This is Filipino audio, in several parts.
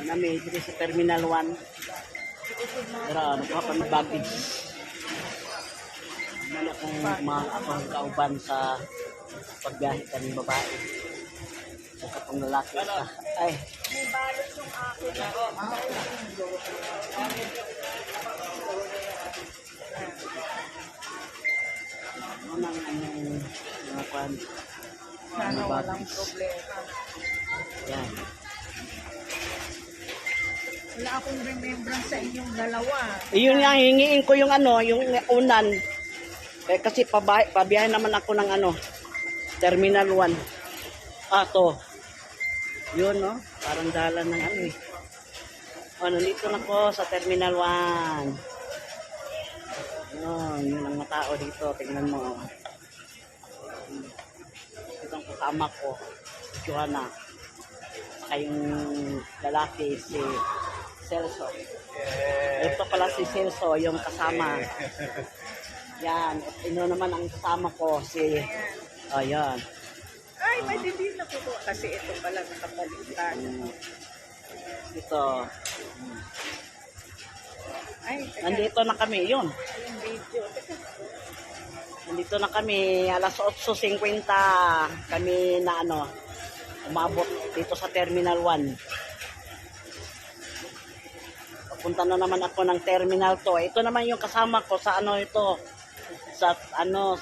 Namin dito sa Terminal 1. Pero nakuha pa ng baggage. Wala kong mga kauban sa pagbiyahe kaming babae. Sa katong lalaki sa ay. May balot yung akin. Unang mga kwan. Sana walang problema. Yan. Wala akong remembrance sa inyong dalawa. Iyon nga, hingiin ko yung yung unan. Kasi pabiyahe naman ako ng Terminal 1. To. Yun, no? Parang dalan ng eh. Nandito na ko sa Terminal 1. Yun ang mga tao dito. Tingnan mo. Itong kasama ko, si Johanna. Saka yung lalaki, si Celso. Ito pala si Celso, yung kasama. Yan. At naman ang kasama ko, si... Ayan. Ay, may hindi na po kasi ito pala nakapalitan. Ito. Ay, Nandito na kami, yun. yung video. Nandito na kami, alas 8:50. Kami na umabot dito sa Terminal 1. Papunta na naman ako ng Terminal 2. Ito naman yung kasama ko sa ito. Sa ano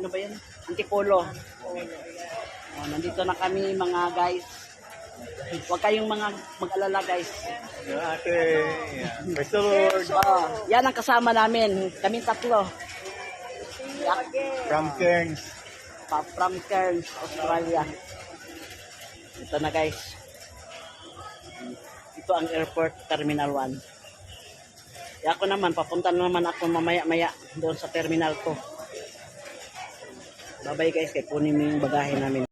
ba yun? Antipolo. Nandito na kami mga guys. Huwag kayong mag-alala guys. Ate, Mr. Lord, Yan ang kasama namin. Kami tatlo. from Cairns. From Cairns, Australia. Ito na guys. Ito ang airport Terminal 1. Ako naman, papunta naman ako mamaya-maya doon sa Terminal 2. Bye-bye guys, kaya kunin mo yung bagahe namin.